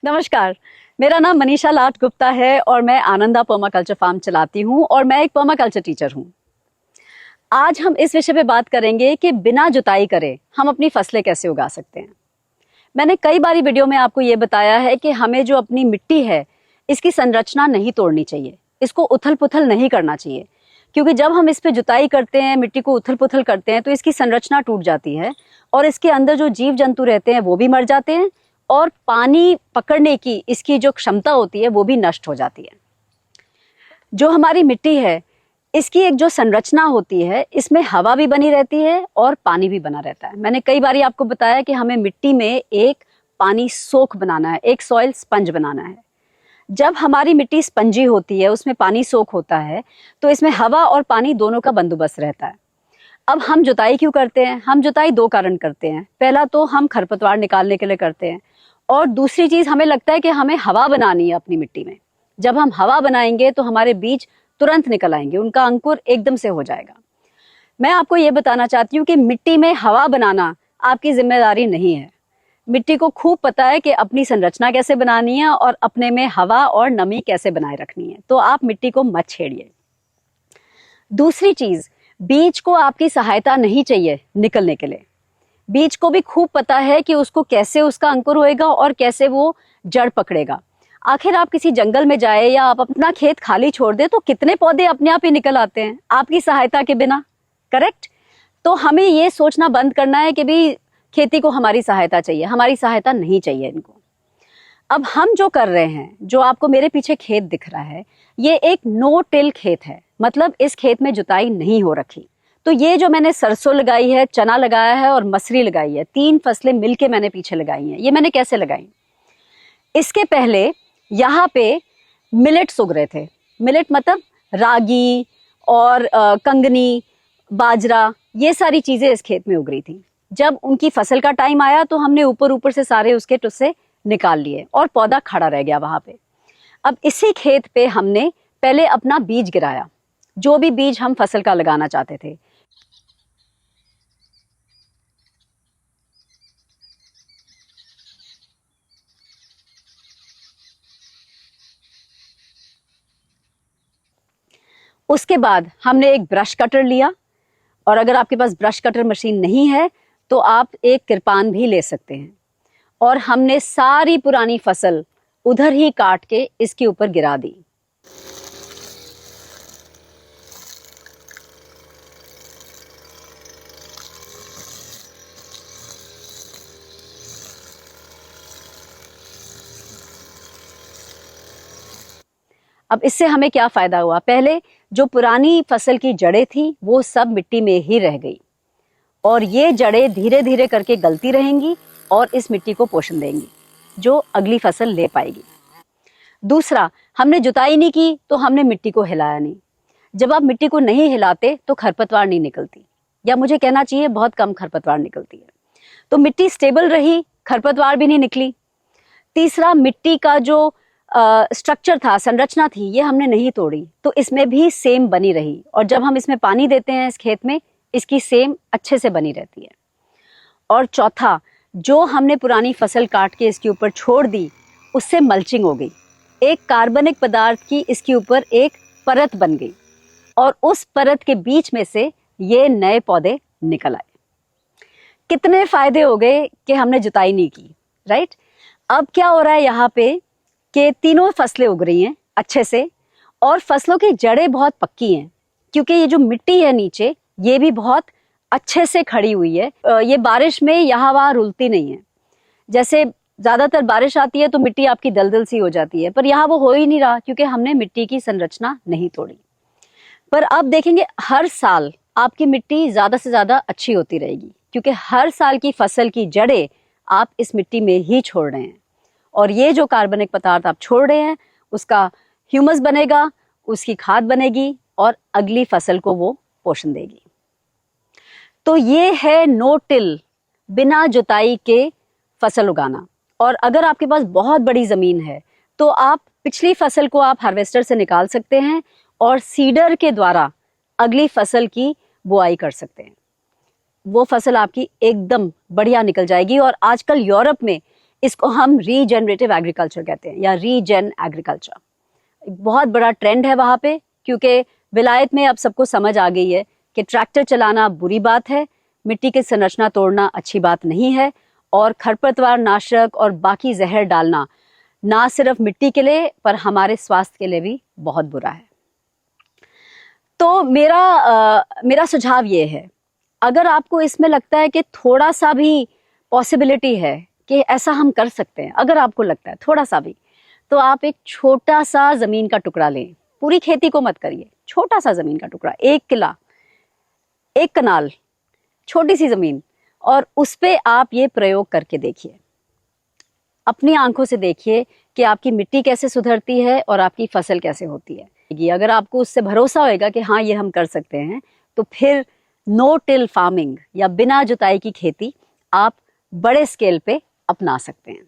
नमस्कार, मेरा नाम मनीषा लाट गुप्ता है और मैं आनंदा पर्माकल्चर फार्म चलाती हूँ और मैं एक पर्माकल्चर टीचर हूँ। आज हम इस विषय पे बात करेंगे कि बिना जुताई करे हम अपनी फसलें कैसे उगा सकते हैं। मैंने कई बारी वीडियो में आपको ये बताया है कि हमें जो अपनी मिट्टी है इसकी संरचना नहीं तोड़नी चाहिए, इसको उथल पुथल नहीं करना चाहिए, क्योंकि जब हम इस पे जुताई करते हैं, मिट्टी को उथल पुथल करते हैं तो इसकी संरचना टूट जाती है और इसके अंदर जो जीव जंतु रहते हैं वो भी मर जाते हैं और पानी पकड़ने की इसकी जो क्षमता होती है वो भी नष्ट हो जाती है। जो हमारी मिट्टी है इसकी एक जो संरचना होती है इसमें हवा भी बनी रहती है और पानी भी बना रहता है। मैंने कई बारी आपको बताया कि हमें मिट्टी में एक पानी सोख बनाना है, एक सॉइल स्पंज बनाना है। जब हमारी मिट्टी स्पंजी होती है, उसमें पानी सोख होता है, तो इसमें हवा और पानी दोनों का बंदोबस्त रहता है। अब हम जुताई क्यों करते हैं? हम जुताई दो कारण करते हैं। पहला तो हम खरपतवार निकालने के लिए करते हैं और दूसरी चीज हमें लगता है कि हमें हवा बनानी है अपनी मिट्टी में। जब हम हवा बनाएंगे तो हमारे बीज तुरंत निकल आएंगे, उनका अंकुर एकदम से हो जाएगा। मैं आपको ये बताना चाहती हूँ कि मिट्टी में हवा बनाना आपकी जिम्मेदारी नहीं है। मिट्टी को खूब पता है कि अपनी संरचना कैसे बनानी है और अपने में हवा और नमी कैसे बनाए रखनी है, तो आप मिट्टी को मत छेड़िए। दूसरी चीज, बीज को आपकी सहायता नहीं चाहिए निकलने के लिए। बीज को भी खूब पता है कि उसको कैसे उसका अंकुर होएगा और कैसे वो जड़ पकड़ेगा। आखिर आप किसी जंगल में जाए या आप अपना खेत खाली छोड़ दे तो कितने पौधे अपने आप ही निकल आते हैं आपकी सहायता के बिना, करेक्ट? तो हमें ये सोचना बंद करना है कि भी खेती को हमारी सहायता चाहिए, हमारी सहायता नहीं चाहिए इनको। अब हम जो कर रहे हैं, जो आपको मेरे पीछे खेत दिख रहा है, ये एक नो टिल खेत है, मतलब इस खेत में जुताई नहीं हो रखी। तो ये जो मैंने सरसों लगाई है, चना लगाया है और मसरी लगाई है, 3 फसलें मिलके मैंने पीछे लगाई हैं। ये मैंने कैसे लगाई? इसके पहले यहाँ पे मिलेट्स उग रहे थे। मिलेट मतलब रागी और कंगनी, बाजरा, ये सारी चीजें इस खेत में उग रही थी। जब उनकी फसल का टाइम आया तो हमने ऊपर ऊपर से सारे उसके टुस्से निकाल लिए और पौधा खड़ा रह गया वहां पे। अब इसी खेत पे हमने पहले अपना बीज गिराया, जो भी बीज हम फसल का लगाना चाहते थे। उसके बाद हमने एक ब्रश कटर लिया, और अगर आपके पास ब्रश कटर मशीन नहीं है तो आप एक किरपान भी ले सकते हैं, और हमने सारी पुरानी फसल उधर ही काट के इसके ऊपर गिरा दी। अब इससे हमें क्या फायदा हुआ? पहले जो पुरानी फसल की जड़ें थी वो सब मिट्टी में ही रह गई और ये जड़ें धीरे धीरे करके गलती रहेंगी और इस मिट्टी को पोषण देंगी जो अगली फसल ले पाएगी। दूसरा, हमने जुताई नहीं की तो हमने मिट्टी को हिलाया नहीं। जब आप मिट्टी को नहीं हिलाते तो खरपतवार नहीं निकलती, या मुझे कहना चाहिए बहुत कम खरपतवार निकलती है। तो मिट्टी स्टेबल रही, खरपतवार भी नहीं निकली। तीसरा, मिट्टी का जो स्ट्रक्चर था, संरचना थी, ये हमने नहीं तोड़ी, तो इसमें भी सेम बनी रही, और जब हम इसमें पानी देते हैं इस खेत में, इसकी सेम अच्छे से बनी रहती है। और चौथा, जो हमने पुरानी फसल काट के इसके ऊपर छोड़ दी उससे मल्चिंग हो गई, एक कार्बनिक पदार्थ की इसके ऊपर एक परत बन गई और उस परत के बीच में से ये नए पौधे निकल आए। कितने फायदे हो गए कि हमने जुताई नहीं की, राइट? अब क्या हो रहा है यहाँ पे कि तीनों फसलें उग रही हैं अच्छे से और फसलों की जड़ें बहुत पक्की हैं, क्योंकि ये जो मिट्टी है नीचे ये भी बहुत अच्छे से खड़ी हुई है। ये बारिश में यहाँ वहाँ रुलती नहीं है। जैसे ज्यादातर बारिश आती है तो मिट्टी आपकी दलदल सी हो जाती है, पर यहाँ वो हो ही नहीं रहा क्योंकि हमने मिट्टी की संरचना नहीं तोड़ी। पर अब देखेंगे हर साल आपकी मिट्टी ज्यादा से ज्यादा अच्छी होती रहेगी, क्योंकि हर साल की फसल की जड़ें आप इस मिट्टी में ही छोड़ रहे हैं और ये जो कार्बनिक पदार्थ आप छोड़ रहे हैं उसका ह्यूमस बनेगा, उसकी खाद बनेगी और अगली फसल को वो पोषण देगी। तो ये है नो टिल, बिना जुताई के फसल उगाना। और अगर आपके पास बहुत बड़ी जमीन है तो आप पिछली फसल को आप हार्वेस्टर से निकाल सकते हैं और सीडर के द्वारा अगली फसल की बुआई कर सकते हैं। वो फसल आपकी एकदम बढ़िया निकल जाएगी। और आजकल यूरोप में इसको हम रीजेनरेटिव एग्रीकल्चर कहते हैं या रीजेन एग्रीकल्चर। एक बहुत बड़ा ट्रेंड है वहाँ पे, क्योंकि विलायत में अब सबको समझ आ गई है कि ट्रैक्टर चलाना बुरी बात है, मिट्टी की संरचना तोड़ना अच्छी बात नहीं है, और खरपतवार नाशक और बाकी जहर डालना ना सिर्फ मिट्टी के लिए पर हमारे स्वास्थ्य के लिए भी बहुत बुरा है। तो मेरा सुझाव ये है, अगर आपको इसमें लगता है कि थोड़ा सा भी पॉसिबिलिटी है कि ऐसा हम कर सकते हैं, अगर आपको लगता है थोड़ा सा भी, तो आप एक छोटा सा जमीन का टुकड़ा लें। पूरी खेती को मत करिए, छोटा सा जमीन का टुकड़ा, 1 किला, 1 कनाल, छोटी सी जमीन, और उस पे आप ये प्रयोग करके देखिए। अपनी आंखों से देखिए कि आपकी मिट्टी कैसे सुधरती है और आपकी फसल कैसे होती है। अगर आपको उससे भरोसा होएगा कि हाँ ये हम कर सकते हैं, तो फिर नो टिल फार्मिंग या बिना जुताई की खेती आप बड़े स्केल पे अपना सकते हैं।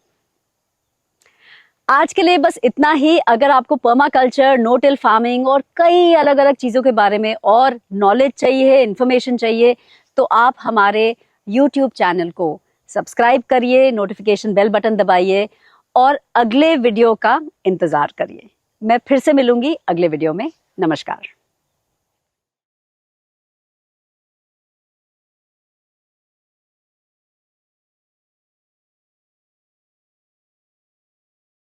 आज के लिए बस इतना ही। अगर आपको पर्माकल्चर, नो टिल फार्मिंग और कई अलग अलग चीजों के बारे में और नॉलेज चाहिए, इंफॉर्मेशन चाहिए, तो आप हमारे YouTube चैनल को सब्सक्राइब करिए, नोटिफिकेशन बेल बटन दबाइए और अगले वीडियो का इंतजार करिए। मैं फिर से मिलूंगी अगले वीडियो में। नमस्कार।